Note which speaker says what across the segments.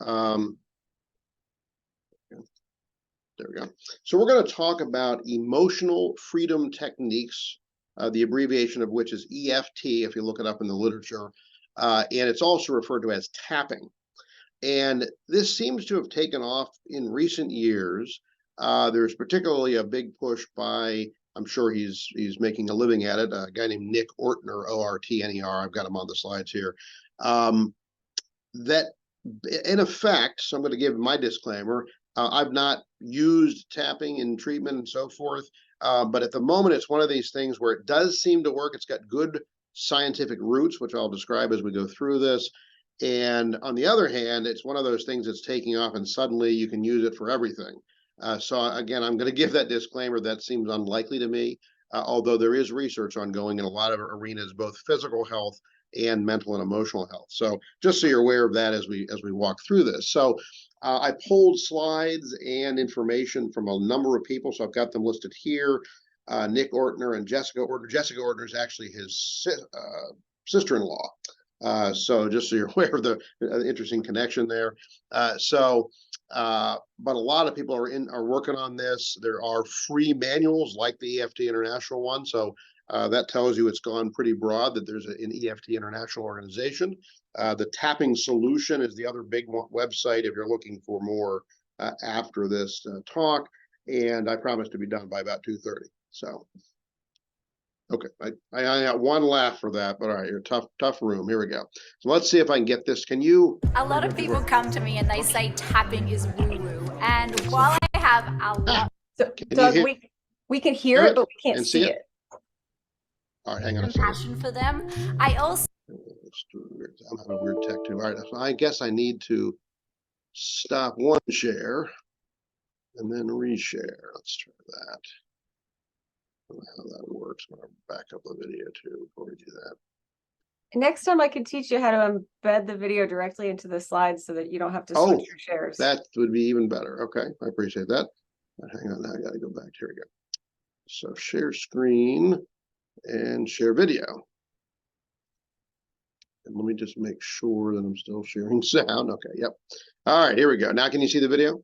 Speaker 1: Um, there we go. So we're going to talk about emotional freedom techniques, the abbreviation of which is EFT, if you look it up in the literature. And it's also referred to as tapping. And this seems to have taken off in recent years. There's particularly a big push by, I'm sure he's making a living at it, a guy named Nick Ortner, O-R-T-N-E-R. I've got him on the slides here. That in effect, so I'm going to give my disclaimer. I've not used tapping in treatment and so forth, but at the moment, it's one of these things where it does seem to work. It's got good scientific roots, which I'll describe as we go through this. And on the other hand, it's one of those things that's taking off and suddenly you can use it for everything. So again, I'm going to give that disclaimer. That seems unlikely to me, although there is research ongoing in a lot of arenas, both physical health and mental and emotional health. So just so you're aware of that as we walk through this. So I pulled slides and information from a number of people. So I've got them listed here. Nick Ortner and Jessica Ortner. Jessica Ortner is actually his sister-in-law. So just so you're aware of the interesting connection there. But a lot of people are working on this. There are free manuals like the EFT International one. So that tells you it's gone pretty broad, that there's an EFT International organization. The Tapping Solution is the other big website if you're looking for more after this talk. And I promise to be done by about 2:30. So, okay, I got one laugh for that, but all right, you're tough room. Here we go. So let's see if I can get this. Can you?
Speaker 2: A lot of people come to me and they say tapping is woo-woo. And while I have a lot...
Speaker 3: So, Doug, we can hear it, but we can't see it.
Speaker 1: All right, hang on a
Speaker 2: second. For them, I also...
Speaker 1: I'm having a weird tech too. All right, so I guess I need to stop one share and then reshare. Let's try that. I don't know how that works. I'm going to back up the video too before we do that.
Speaker 3: Next time I can teach you how to embed the video directly into the slides so that you don't have to switch your shares.
Speaker 1: That would be even better. Okay, I appreciate that. But hang on, now I got to go back. Here we go. So share screen and share video. And let me just make sure that I'm still sharing sound. Okay, yep. All right, here we go. Now can you see the video?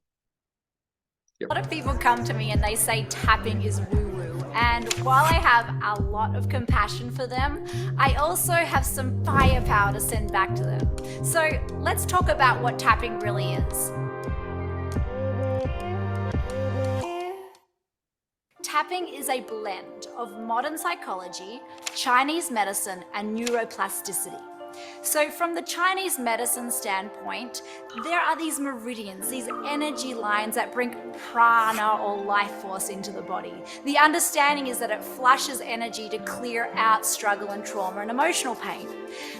Speaker 2: Yep. A lot of people come to me and they say tapping is woo-woo. And while I have a lot of compassion for them, I also have some firepower to send back to them. So let's talk about what tapping really is. Tapping is a blend of modern psychology, Chinese medicine, and neuroplasticity. So from the Chinese medicine standpoint, there are these meridians, these energy lines that bring prana or life force into the body. The understanding is that it flushes energy to clear out struggle and trauma and emotional pain.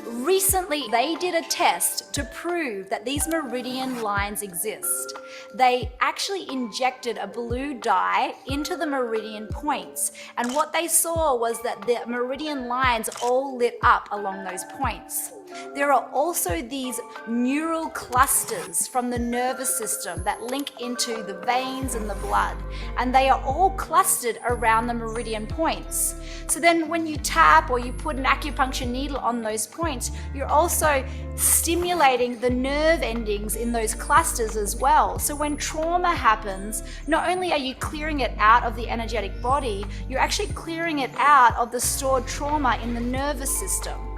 Speaker 2: Recently, they did a test to prove that these meridian lines exist. They actually injected a blue dye into the meridian points, and what they saw was that the meridian lines all lit up along those points. There are also these neural clusters from the nervous system that link into the veins and the blood, and they are all clustered around the meridian points. So then when you tap or you put an acupuncture needle on those points, you're also stimulating the nerve endings in those clusters as well. So when trauma happens, not only are you clearing it out of the energetic body, you're actually clearing it out of the stored trauma in the nervous system.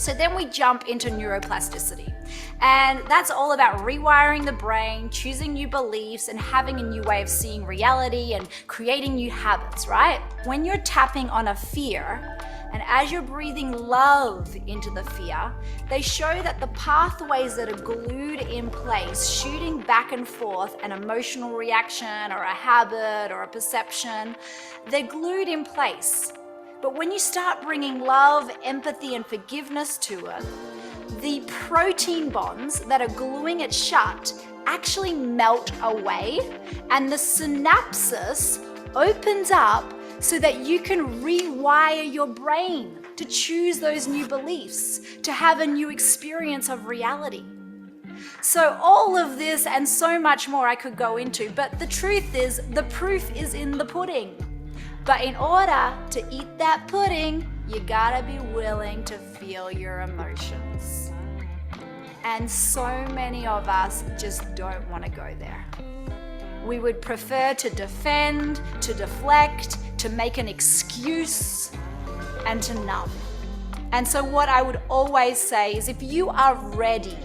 Speaker 2: So then we jump into neuroplasticity, and that's all about rewiring the brain, choosing new beliefs, and having a new way of seeing reality and creating new habits, right? When you're tapping on a fear, and as you're breathing love into the fear, they show that the pathways that are glued in place, shooting back and forth an emotional reaction or a habit or a perception, they're glued in place. But when you start bringing love, empathy, and forgiveness to it, the protein bonds that are gluing it shut actually melt away, and the synapses opens up so that you can rewire your brain to choose those new beliefs, to have a new experience of reality. So all of this and so much more I could go into, but the truth is, the proof is in the pudding. But in order to eat that pudding, you gotta be willing to feel your emotions. And so many of us just don't want to go there. We would prefer to defend, to deflect, to make an excuse, and to numb. And so what I would always say is, if you are ready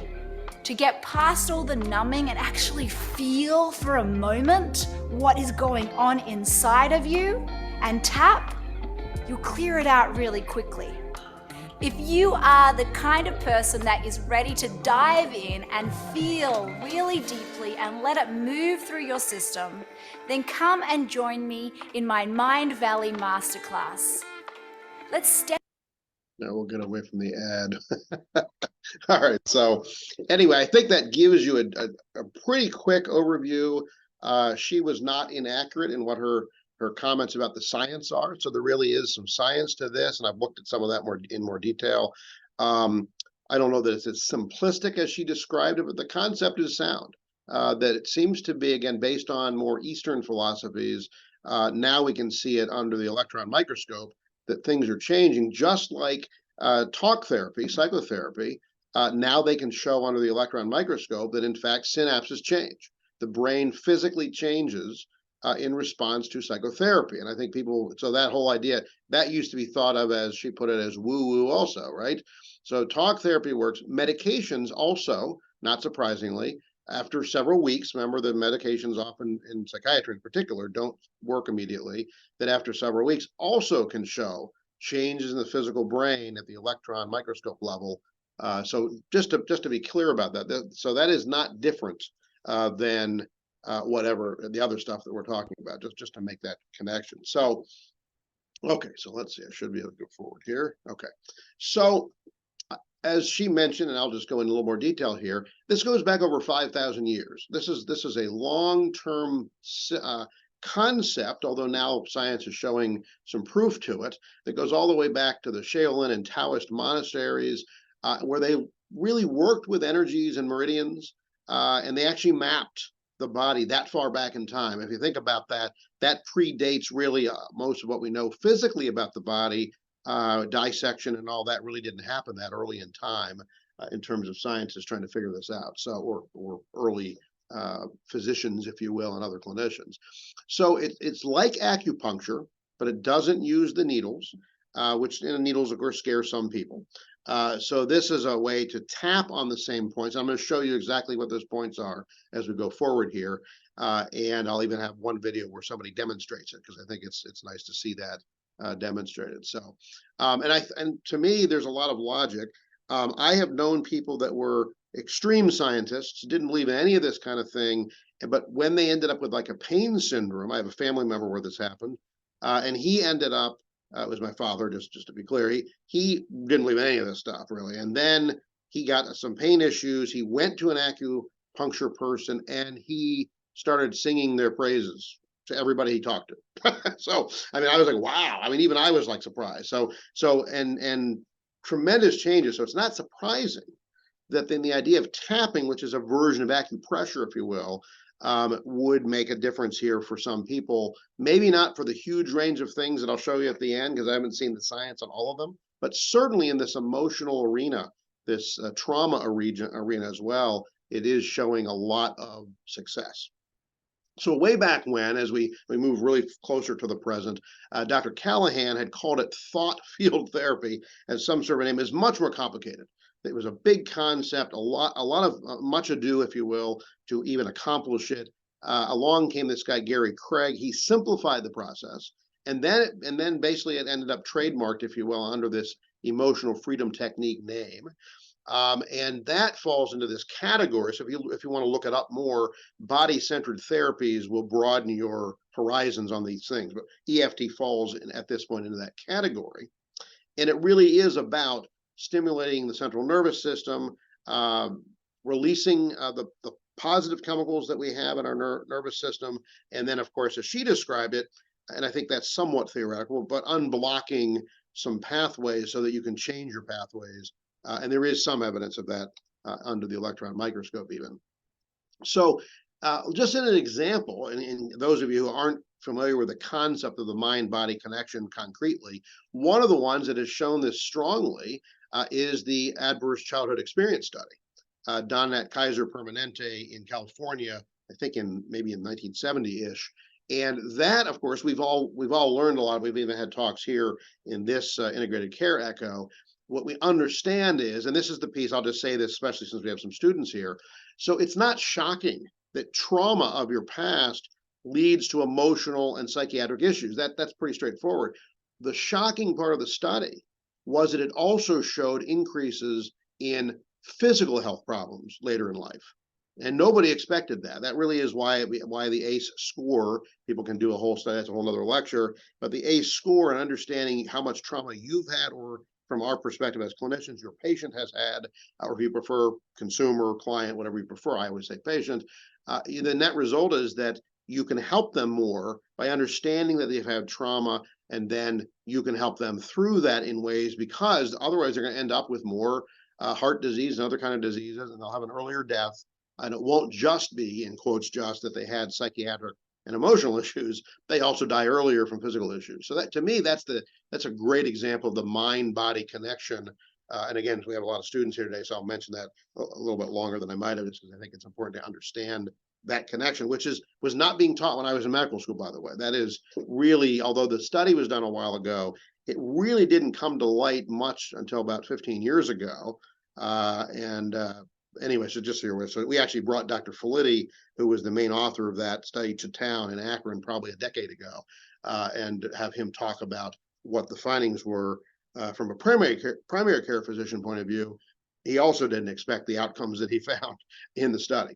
Speaker 2: to get past all the numbing and actually feel for a moment what is going on inside of you and tap, you'll clear it out really quickly. If you are the kind of person that is ready to dive in and feel really deeply and let it move through your system, then come and join me in my Mind Valley Masterclass. Let's step.
Speaker 1: Now we'll get away from the ad. All right. So anyway, I think that gives you a pretty quick overview. She was not inaccurate in what her comments about the science are. So there really is some science to this, and I've looked at some of that in more detail. I don't know that it's as simplistic as she described it, but the concept is sound. That it seems to be, again, based on more Eastern philosophies. Now we can see it under the electron microscope, that things are changing, just like talk therapy, psychotherapy. Now they can show under the electron microscope that, in fact, synapses change. The brain physically changes in response to psychotherapy. And I think people, so that whole idea, that used to be thought of, as she put it, as woo-woo also, right? So talk therapy works. Medications also, not surprisingly, after several weeks, remember the medications often in psychiatry in particular don't work immediately, that after several weeks also can show changes in the physical brain at the electron microscope level. So just to be clear about that, so that is not different than whatever the other stuff that we're talking about, just to make that connection. So, okay, so let's see, I should be able to go forward here. Okay, so as she mentioned, and I'll just go into a little more detail here, this goes back over 5,000 years. This is a long-term concept, although now science is showing some proof to it, that goes all the way back to the Shaolin and Taoist monasteries, where they really worked with energies and meridians, and they actually mapped the body that far back in time. If you think about that, that predates really most of what we know physically about the body. Dissection and all that really didn't happen that early in time in terms of scientists trying to figure this out. So, or early physicians, if you will, and other clinicians. So it's like acupuncture, but it doesn't use the needles, which needles, of course, scare some people. So this is a way to tap on the same points. I'm going to show you exactly what those points are as we go forward here. And I'll even have one video where somebody demonstrates it, because I think it's nice to see that demonstrated. So, and to me, there's a lot of logic. I have known people that were extreme scientists, didn't believe in any of this kind of thing, but when they ended up with like a pain syndrome, I have a family member where this happened, and he ended up, it was my father, just to be clear, he didn't believe in any of this stuff really, and then he got some pain issues. He went to an acupuncture person, and he started singing their praises to everybody he talked to. So, I mean, I was like, wow. I mean, even I was like surprised. So, and tremendous changes. So it's not surprising that then the idea of tapping, which is a version of acupressure, if you will, would make a difference here for some people. Maybe not for the huge range of things that I'll show you at the end, because I haven't seen the science on all of them, but certainly in this emotional arena, this trauma arena as well, it is showing a lot of success. So way back when, as we move really closer to the present, Dr. Callahan had called it thought field therapy, as some sort of name. Is much more complicated. It was a big concept, a lot of much ado, if you will, to even accomplish it. Along came this guy Gary Craig. He simplified the process, and then basically it ended up trademarked, if you will, under this emotional freedom technique name. And that falls into this category. So if you want to look it up more, body-centered therapies will broaden your horizons on these things. But EFT falls at this point into that category. And it really is about stimulating the central nervous system, releasing the positive chemicals that we have in our nervous system. And then, of course, as she described it, and I think that's somewhat theoretical, but unblocking some pathways so that you can change your pathways. And there is some evidence of that under the electron microscope even. So just in an example, and those of you who aren't familiar with the concept of the mind-body connection concretely, one of the ones that has shown this strongly is the adverse childhood experience study. done at Kaiser Permanente in California, I think maybe in 1970-ish. And that, of course, we've all learned a lot. We've even had talks here in this integrated care echo. What we understand is, and this is the piece, I'll just say this, especially since we have some students here. So it's not shocking that trauma of your past leads to emotional and psychiatric issues. That's pretty straightforward. The shocking part of the study was that it also showed increases in physical health problems later in life. And nobody expected that. That really is why the ACE score, people can do a whole study, that's a whole other lecture, but the ACE score and understanding how much trauma you've had, or from our perspective as clinicians, your patient has had, or if you prefer consumer, client, whatever you prefer, I always say patient, the net result is that you can help them more by understanding that they've had trauma, and then you can help them through that in ways, because otherwise they're going to end up with more heart disease and other kind of diseases, and they'll have an earlier death. And it won't just be, in quotes, just that they had psychiatric and emotional issues. They also die earlier from physical issues. So that, to me, that's a great example of the mind-body connection. And again, we have a lot of students here today, so I'll mention that a little bit longer than I might have, just because I think it's important to understand that connection, which was not being taught when I was in medical school, by the way. That is really, although the study was done a while ago, it really didn't come to light much until about 15 years ago. Anyway, so just so you're aware, so we actually brought Dr. Felitti, who was the main author of that study, to town in Akron probably a decade ago, and have him talk about what the findings were from a primary care physician point of view. He also didn't expect the outcomes that he found in the study.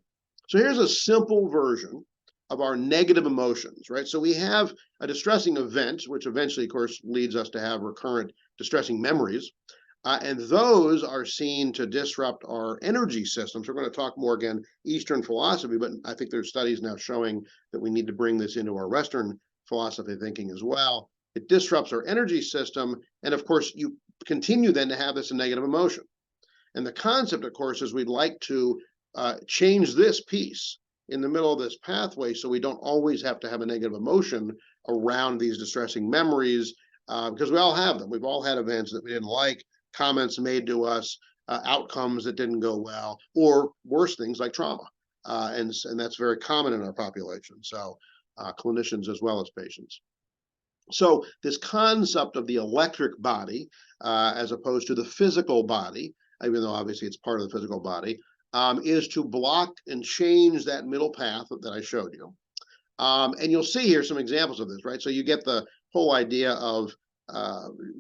Speaker 1: So here's a simple version of our negative emotions, right? So we have a distressing event, which eventually, of course, leads us to have recurrent distressing memories. And those are seen to disrupt our energy systems. We're going to talk more, again, Eastern philosophy, but I think there's studies now showing that we need to bring this into our Western philosophy thinking as well. It disrupts our energy system. And of course, you continue then to have this negative emotion. And the concept, of course, is we'd like to change this piece in the middle of this pathway so we don't always have to have a negative emotion around these distressing memories, because we all have them. We've all had events that we didn't like, comments made to us, outcomes that didn't go well, or worse things like trauma. And that's very common in our population. So clinicians as well as patients. So this concept of the electric body, as opposed to the physical body, even though obviously it's part of the physical body, is to block and change that middle path that I showed you. And you'll see here some examples of this, right? So you get the whole idea of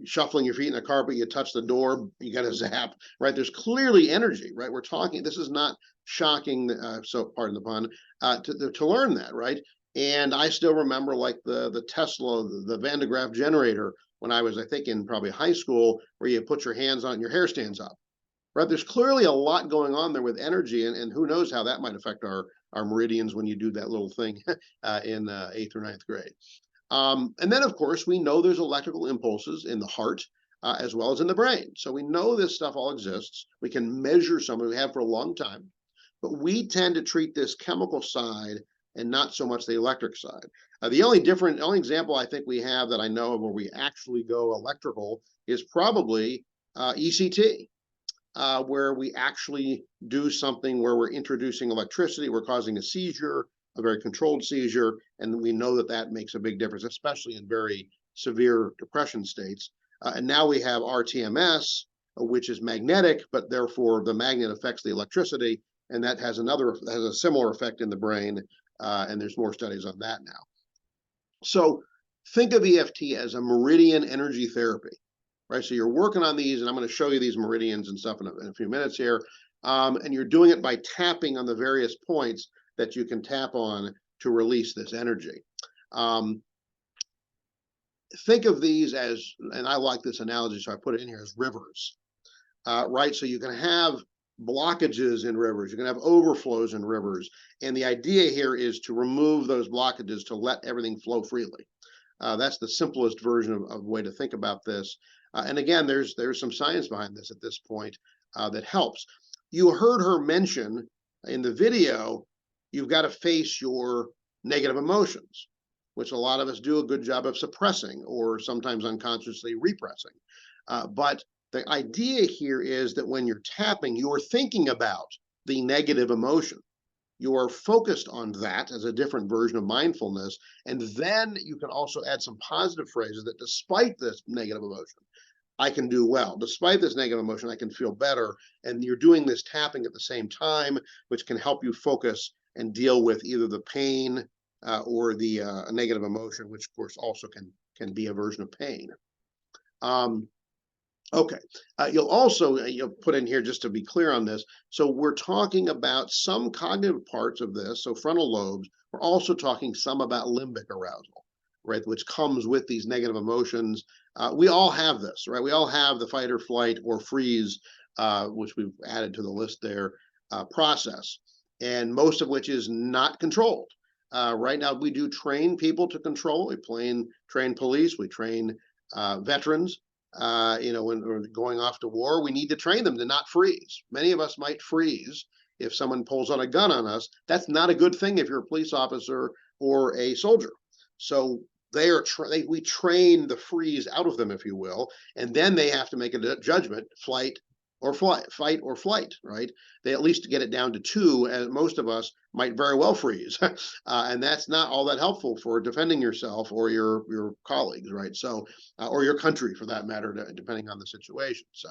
Speaker 1: shuffling your feet in the carpet, you touch the door, you got a zap, right? There's clearly energy, right? We're talking, this is not shocking, so pardon the pun, to learn that, right? And I still remember like the Tesla, the Van de Graaff generator, when I was, I think, in probably high school, where you put your hands on, your hair stands up, right? There's clearly a lot going on there with energy, and who knows how that might affect our meridians when you do that little thing in 8th or 9th grade. And then, of course, we know there's electrical impulses in the heart as well as in the brain. So we know this stuff all exists. We can measure some, we have for a long time, but we tend to treat this chemical side and not so much the electric side. The only example I think we have that I know of where we actually go electrical is probably ECT, where we actually do something where we're introducing electricity, we're causing a seizure, a very controlled seizure, and we know that that makes a big difference, especially in very severe depression states. And now we have RTMS, which is magnetic, but therefore the magnet affects the electricity, and that has a similar effect in the brain, and there's more studies on that now. So think of EFT as a meridian energy therapy, right? So you're working on these, and I'm going to show you these meridians and stuff in a few minutes here, and you're doing it by tapping on the various points that you can tap on to release this energy. Think of these as, and I like this analogy, so I put it in here, as rivers, right? So you can have blockages in rivers, you can have overflows in rivers, and the idea here is to remove those blockages to let everything flow freely. That's the simplest version of way to think about this. And again, there's some science behind this at this point that helps. You heard her mention in the video, you've got to face your negative emotions, which a lot of us do a good job of suppressing or sometimes unconsciously repressing. But the idea here is that when you're tapping, you're thinking about the negative emotion. You are focused on that as a different version of mindfulness. And then you can also add some positive phrases that despite this negative emotion, I can do well. Despite this negative emotion, I can feel better. And you're doing this tapping at the same time, which can help you focus and deal with either the pain or the negative emotion, which of course also can be a version of pain. Okay, you'll also you'll put in here, just to be clear on this. So we're talking about some cognitive parts of this, so frontal lobes. We're also talking some about limbic arousal, right, which comes with these negative emotions. We all have this, right? We all have the fight or flight or freeze, which we've added to the list there, process, and most of which is not controlled. Right now, we do train people to control. We train police, we train veterans. When we're going off to war, we need to train them to not freeze. Many of us might freeze if someone pulls on a gun on us. That's not a good thing if you're a police officer or a soldier. So we train the freeze out of them, if you will, and then they have to make a judgment: fight or flight, right? They at least get it down to 2, as most of us might very well freeze. And that's not all that helpful for defending yourself or your colleagues, right? So, or your country for that matter, depending on the situation. So,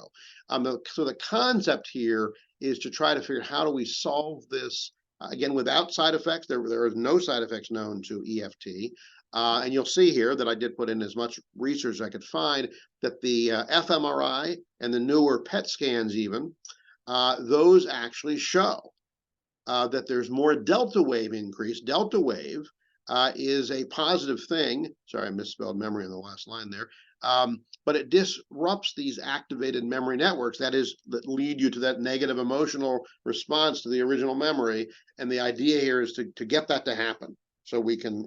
Speaker 1: the concept here is to try to figure out, how do we solve this, again, without side effects. There is no side effects known to EFT. And you'll see here that I did put in as much research as I could find, that the fMRI and the newer PET scans even, those actually show that there's more delta wave increase. Delta wave is a positive thing. Sorry, I misspelled memory in the last line there. But it disrupts these activated memory networks that lead you to that negative emotional response to the original memory. And the idea here is to get that to happen. So we can,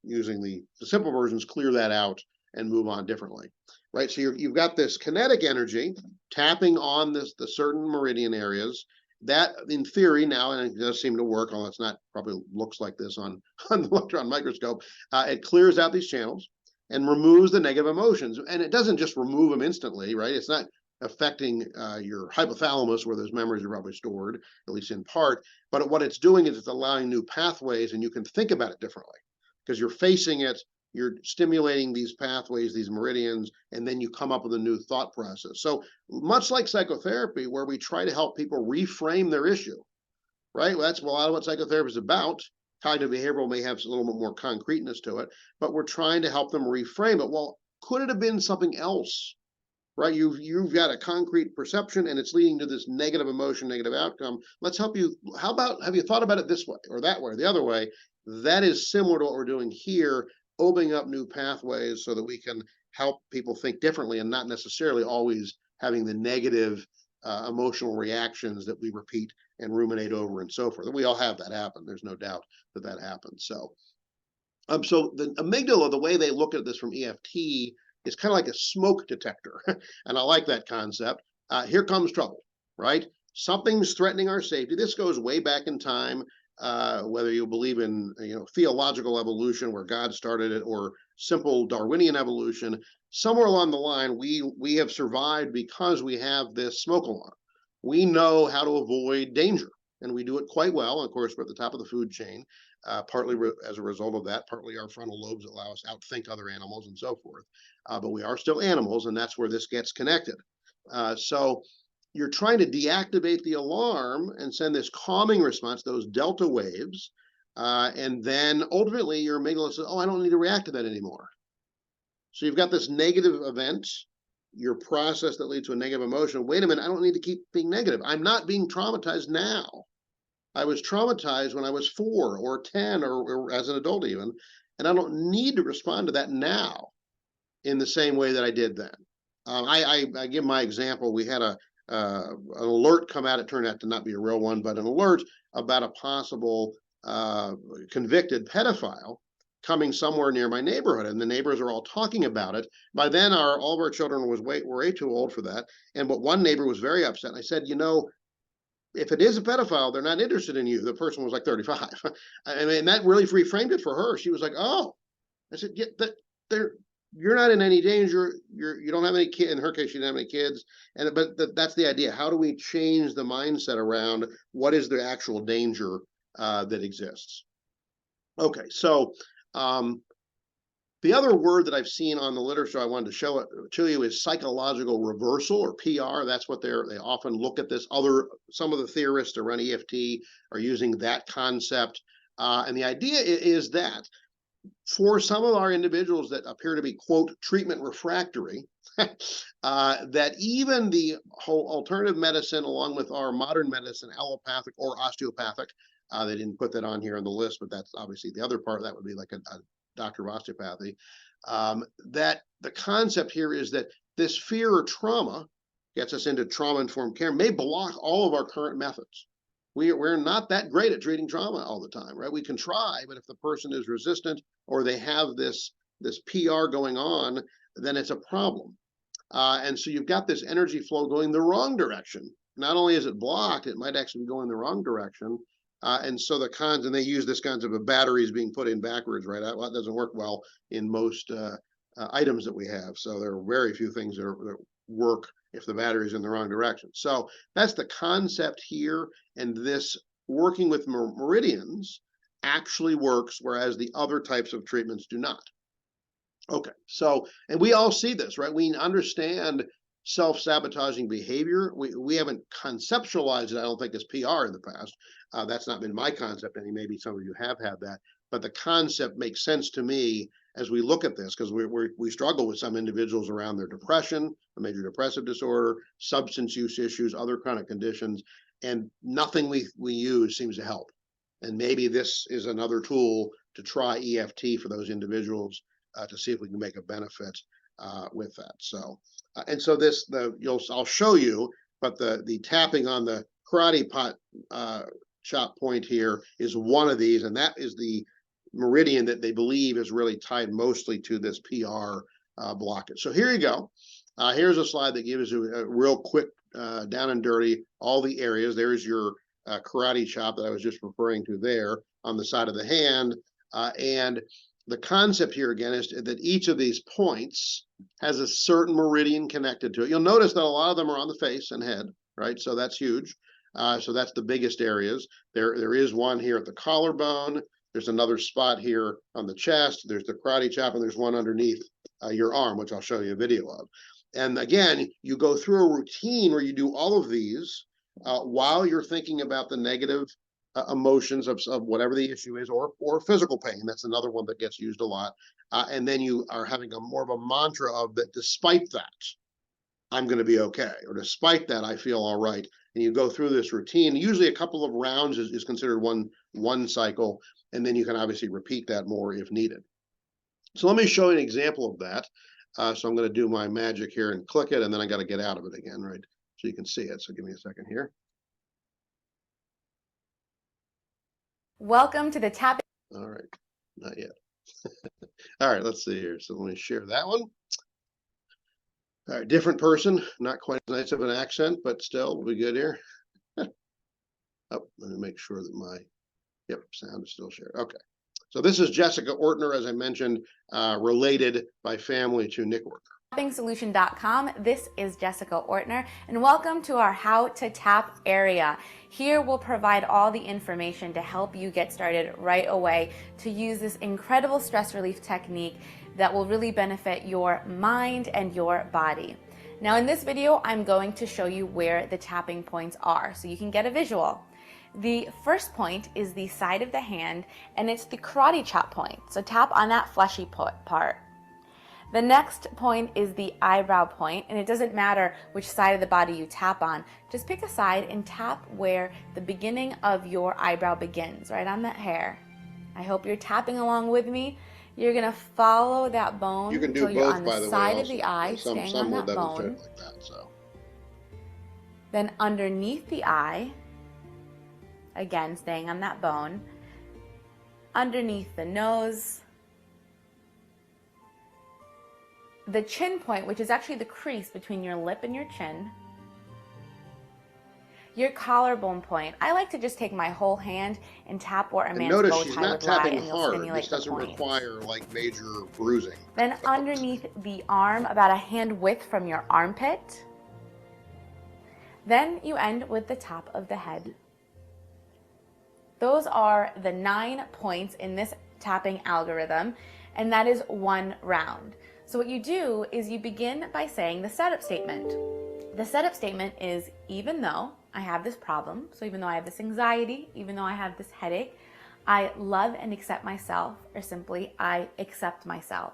Speaker 1: using the simple versions, clear that out and move on differently, right? So you've got this kinetic energy tapping on the certain meridian areas that, in theory now, and it does seem to work, although it's not, probably looks like this on the electron microscope, it clears out these channels and removes the negative emotions. And it doesn't just remove them instantly, right? It's not affecting your hypothalamus, where those memories are probably stored, at least in part. But what it's doing is it's allowing new pathways, and you can think about it differently because you're facing it, you're stimulating these pathways, these meridians, and then you come up with a new thought process. So much like psychotherapy, where we try to help people reframe their issue, right? Well, that's a lot of what psychotherapy is about. Cognitive behavioral may have a little bit more concreteness to it, but we're trying to help them reframe it. Well, could it have been something else? Right, you've got a concrete perception, and it's leading to this negative emotion, negative outcome. Let's help you. How about, have you thought about it this way or that way or the other way? That is similar to what we're doing here, opening up new pathways so that we can help people think differently and not necessarily always having the negative emotional reactions that we repeat and ruminate over and so forth. We all have that happen. There's no doubt that happens. So the amygdala, the way they look at this from EFT, it's kind of like a smoke detector. And I like that concept. Here comes trouble, right? Something's threatening our safety. This goes way back in time, whether you believe in theological evolution, where God started it, or simple Darwinian evolution. Somewhere along the line, we have survived because we have this smoke alarm. We know how to avoid danger, and we do it quite well. Of course, we're at the top of the food chain, partly as a result of that, partly our frontal lobes allow us to outthink other animals and so forth. But we are still animals, and that's where this gets connected. So you're trying to deactivate the alarm and send this calming response, those delta waves, and then ultimately your amygdala says, oh, I don't need to react to that anymore. So you've got this negative event, your process that leads to a negative emotion. Wait a minute, I don't need to keep being negative. I'm not being traumatized now. I was traumatized when I was 4 or 10 or as an adult even, and I don't need to respond to that now in the same way that I did then. I give my example. We had an alert come out. It turned out to not be a real one, but an alert about a possible convicted pedophile coming somewhere near my neighborhood, and the neighbors are all talking about it. By then, all of our children were way too old for that. But one neighbor was very upset. I said, if it is a pedophile, they're not interested in you. The person was like 35. I mean, that really reframed it for her. She was like, oh. I said, yeah, you're not in any danger. You don't have any kid. In her case, she didn't have any kids. That's the idea. How do we change the mindset around what is the actual danger that exists? Okay, so the other word that I've seen on the literature I wanted to show it to you is psychological reversal, or PR. That's what they often look at this. Some of the theorists around EFT are using that concept. And the idea is that for some of our individuals that appear to be, quote, treatment refractory, that even the whole alternative medicine, along with our modern medicine, allopathic or osteopathic, they didn't put that on here on the list, but that's obviously the other part. That would be like a doctor of osteopathy. That the concept here is that this fear or trauma gets us into trauma-informed care may block all of our current methods. We're not that great at treating trauma all the time, right? We can try, but if the person is resistant or they have this PR going on, then it's a problem. And so you've got this energy flow going the wrong direction. Not only is it blocked, it might actually be going the wrong direction. And so and they use this concept of batteries being put in backwards, right? That doesn't work well in most items that we have. So there are very few things that work if the battery is in the wrong direction. So that's the concept here. And this working with meridians actually works, whereas the other types of treatments do not. Okay, so, and we all see this, right? We understand self-sabotaging behavior. We haven't conceptualized it, I don't think, as PR in the past. That's not been my concept, and maybe some of you have had that. But the concept makes sense to me as we look at this, because we struggle with some individuals around their depression, a major depressive disorder, substance use issues, other chronic conditions, and nothing we use seems to help. And maybe this is another tool to try EFT for those individuals to see if we can make a benefit with that. So, and so I'll show you, but the tapping on the karate chop point here is one of these, and that is the meridian that they believe is really tied mostly to this PR blockage. So here you go. Here's a slide that gives you a real quick down and dirty, all the areas. There's your karate chop that I was just referring to there on the side of the hand. And the concept here again is that each of these points has a certain meridian connected to it. You'll notice that a lot of them are on the face and head, right? So that's huge. So that's the biggest areas. There is one here at the collarbone. There's another spot here on the chest. There's the karate chop, and there's one underneath your arm, which I'll show you a video of. And again, you go through a routine where you do all of these while you're thinking about the negative emotions of whatever the issue is, or physical pain. That's another one that gets used a lot. And then you are having more of a mantra of that, despite that, I'm going to be okay, or despite that, I feel all right. And you go through this routine. Usually a couple of rounds is considered one cycle, and then you can obviously repeat that more if needed. So let me show you an example of that. So I'm going to do my magic here and click it, and then I got to get out of it again, right? So you can see it. So give me a second here.
Speaker 4: Welcome to the tapping.
Speaker 1: All right, not yet. All right, let's see here. So let me share that one. All right, different person, not quite as nice of an accent, but still, we'll be good here. Oh, let me make sure that my sound is still shared. Okay, so this is Jessica Ortner, as I mentioned, related by family to Nick Ortner.
Speaker 4: TappingSolution.com. This is Jessica Ortner, and welcome to our How to Tap area. Here we'll provide all the information to help you get started right away to use this incredible stress relief technique that will really benefit your mind and your body. Now in this video, I'm going to show you where the tapping points are so you can get a visual. The first point is the side of the hand, and it's the karate chop point. So tap on that fleshy part. The next point is the eyebrow point, and it doesn't matter which side of the body you tap on. Just pick a side and tap where the beginning of your eyebrow begins, right on that hair. I hope you're tapping along with me. You're gonna follow that bone until you're on the side of the eye, staying on that bone.
Speaker 1: Like that, so.
Speaker 4: Then underneath the eye, again, staying on that bone. Underneath the nose. The chin point, which is actually the crease between your lip and your chin. Your collarbone point. I like to just take my whole hand and tap where a
Speaker 1: And
Speaker 4: man's
Speaker 1: notice
Speaker 4: bow
Speaker 1: she's
Speaker 4: tie
Speaker 1: not
Speaker 4: would lie,
Speaker 1: tapping
Speaker 4: and you'll
Speaker 1: hard.
Speaker 4: stimulate
Speaker 1: This
Speaker 4: the
Speaker 1: doesn't
Speaker 4: point.
Speaker 1: require like major bruising.
Speaker 4: Then underneath the arm, about a hand width from your armpit. Then you end with the top of the head. Those are the 9 points in this tapping algorithm, and that is 1 round. So what you do is you begin by saying the setup statement. The setup statement is, even though I have this problem, so even though I have this anxiety, even though I have this headache, I love and accept myself, or simply, I accept myself.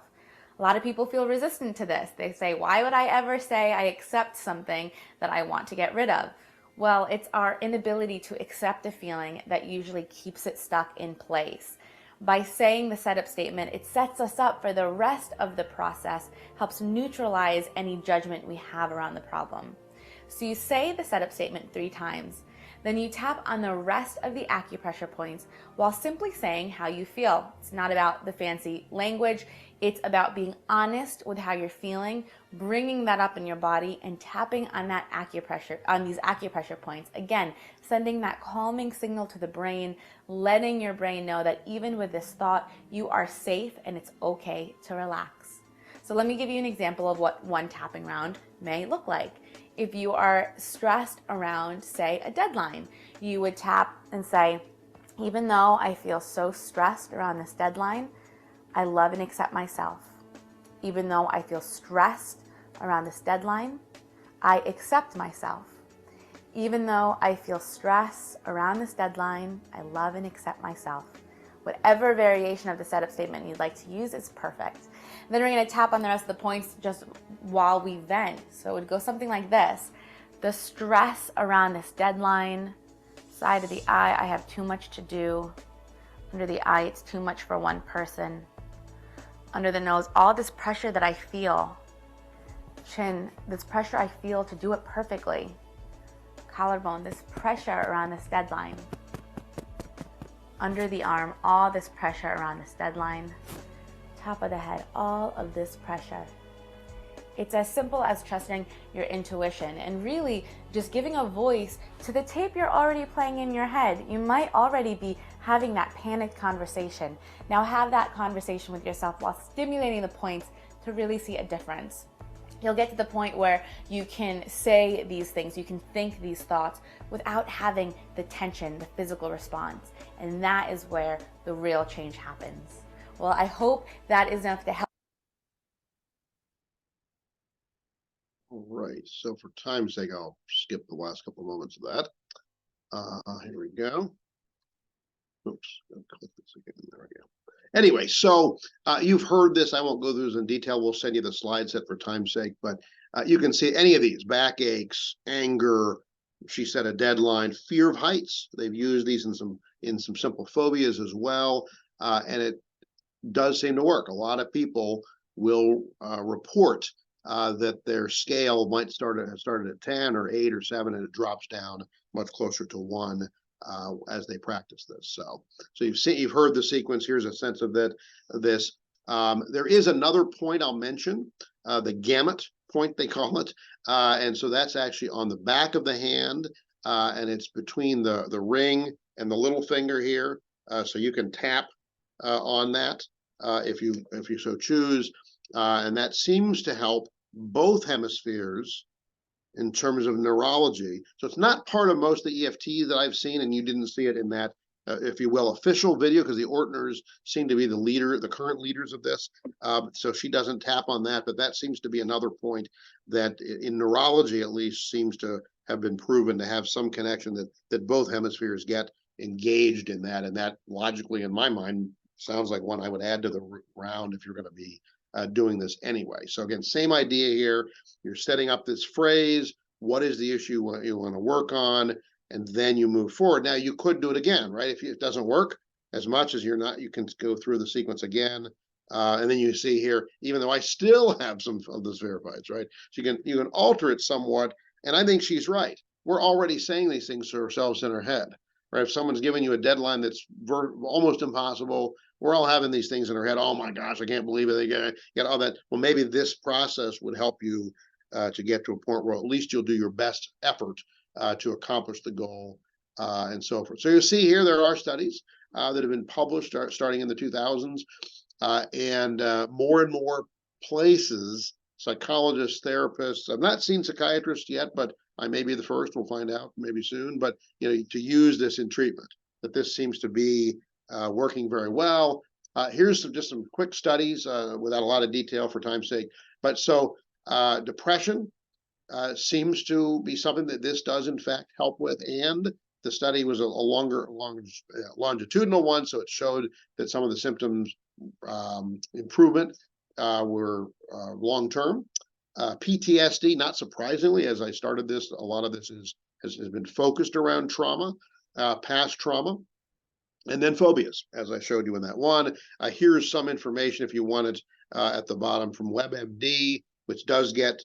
Speaker 4: A lot of people feel resistant to this. They say, why would I ever say I accept something that I want to get rid of? Well, it's our inability to accept a feeling that usually keeps it stuck in place. By saying the setup statement, it sets us up for the rest of the process, helps neutralize any judgment we have around the problem. So you say the setup statement 3 times, then you tap on the rest of the acupressure points while simply saying how you feel. It's not about the fancy language, it's about being honest with how you're feeling, bringing that up in your body and tapping on that acupressure, on these acupressure points. Again, sending that calming signal to the brain, letting your brain know that even with this thought, you are safe and it's okay to relax. So let me give you an example of what one tapping round may look like. If you are stressed around, say, a deadline, you would tap and say, even though I feel so stressed around this deadline, I love and accept myself. Even though I feel stressed around this deadline, I accept myself. Even though I feel stress around this deadline, I love and accept myself. Whatever variation of the setup statement you'd like to use is perfect. Then we're going to tap on the rest of the points just while we vent. So it would go something like this. The stress around this deadline, side of the eye, I have too much to do. Under the eye, it's too much for one person. Under the nose, all this pressure that I feel. Chin, this pressure I feel to do it perfectly. Collarbone, this pressure around this deadline. Under the arm, all this pressure around this deadline. Top of the head, all of this pressure. It's as simple as trusting your intuition and really just giving a voice to the tape you're already playing in your head. You might already be having that panicked conversation. Now have that conversation with yourself while stimulating the points to really see a difference. You'll get to the point where you can say these things, you can think these thoughts without having the tension, the physical response. And that is where the real change happens. Well, I hope that is enough to help.
Speaker 1: All right, so for time's sake, I'll skip the last couple of moments of that. Here we go. Oops, click this again. There we go. Anyway, so you've heard this. I won't go through this in detail. We'll send you the slide set for time's sake, but you can see any of these: backaches, anger. She set a deadline, fear of heights. They've used these in some simple phobias as well, and it does seem to work. A lot of people will report that their scale might started at 10 or 8 or 7, and it drops down much closer to 1 as they practice this. So you've heard the sequence. Here's a sense of this. There is another point I'll mention, the gamut point they call it, and so that's actually on the back of the hand, and it's between the ring and the little finger here. So you can tap on that if you so choose, and that seems to help both hemispheres in terms of neurology. So it's not part of most of the EFT that I've seen, and you didn't see it in that, if you will, official video, because the Ortners seem to be the current leaders of this. So she doesn't tap on that, but that seems to be another point that in neurology at least seems to have been proven to have some connection that both hemispheres get engaged in that, and that logically, in my mind, sounds like one I would add to the round if you're going to be doing this anyway. So again, same idea here. You're setting up this phrase. What is the issue you want to work on? And then you move forward. Now you could do it again, right? If it doesn't work as much as you can go through the sequence again. And then you see here, even though I still have some of this verified, right? So you can alter it somewhat. And I think she's right. We're already saying these things to ourselves in our head, right? If someone's giving you a deadline that's almost impossible, we're all having these things in our head. Oh my gosh, I can't believe it. They get all that. Well, maybe this process would help you to get to a point where at least you'll do your best effort to accomplish the goal, and so forth. So you see here, there are studies that have been published starting in the 2000s, and more places, psychologists, therapists. I've not seen psychiatrists yet, but I may be the first. We'll find out maybe soon. But to use this in treatment, that this seems to be working very well. Here's just some quick studies without a lot of detail for time's sake. But so depression seems to be something that this does in fact help with, and the study was a longer longitudinal one, so it showed that some of the symptoms improvement were long-term. PTSD, not surprisingly, as I started this, a lot of this has been focused around trauma, past trauma. And then phobias, as I showed you in that one. Here's some information if you want it at the bottom from WebMD, which does get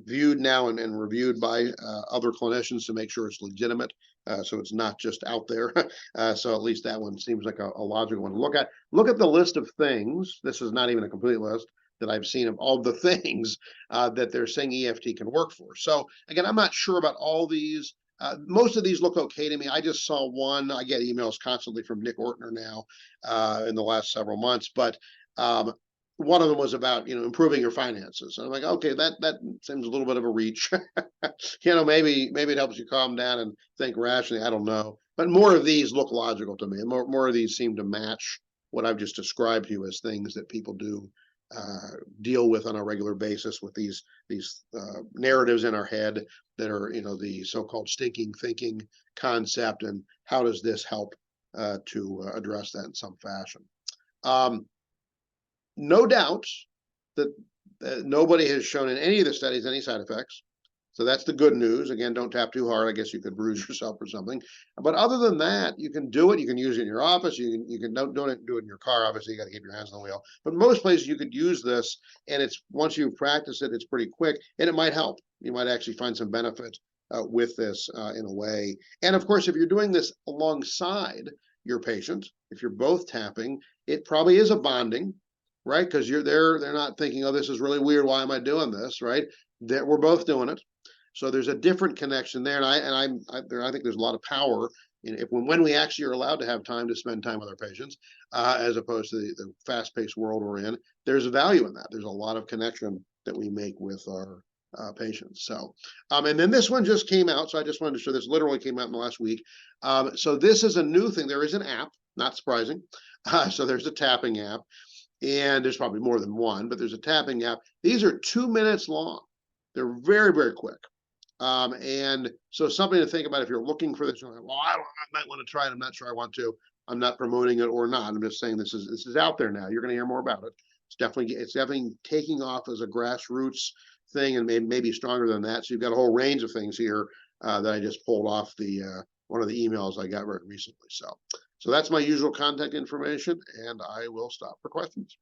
Speaker 1: viewed now and reviewed by other clinicians to make sure it's legitimate. So it's not just out there. So at least that one seems like a logical one to look at. Look at the list of things. This is not even a complete list that I've seen of all the things that they're saying EFT can work for. So again, I'm not sure about all these. Most of these look okay to me. I just saw one. I get emails constantly from Nick Ortner now in the last several months, but one of them was about improving your finances. And I'm like, okay, that seems a little bit of a reach. Maybe it helps you calm down and think rationally. I don't know, but more of these look logical to me, and more of these seem to match what I've just described to you as things that people do deal with on a regular basis with these narratives in our head that are the so-called stinking thinking concept, and how does this help to address that in some fashion. No doubt that nobody has shown in any of the studies any side effects. So that's the good news. Again, don't tap too hard. I guess you could bruise yourself or something. But other than that, you can do it. You can use it in your office. You can don't do it in your car. Obviously, you got to keep your hands on the wheel. But most places you could use this, and it's once you practice it, it's pretty quick, and it might help. You might actually find some benefit with this in a way. And of course, if you're doing this alongside your patient, if you're both tapping, it probably is a bonding, right? Because they're not thinking, oh, this is really weird. Why am I doing this? Right? We're both doing it. So there's a different connection there, and I think there's a lot of power in when we actually are allowed to have time to spend time with our patients, as opposed to the fast-paced world we're in. There's a value in that. There's a lot of connection that we make with our patients. So, and then this one just came out, so I just wanted to show this. Literally came out in the last week. So this is a new thing. There is an app, not surprising. So there's a tapping app, and there's probably more than one, but there's a tapping app. These are 2 minutes long. They're very, very quick. And so something to think about if you're looking for this. You're like, well, I might want to try it. I'm not sure I want to. I'm not promoting it or not. I'm just saying this is out there now. You're going to hear more about it. It's definitely taking off as a grassroots thing, and maybe stronger than that. So you've got a whole range of things here that I just pulled off one of the emails I got very recently. So that's my usual contact information, and I will stop for questions.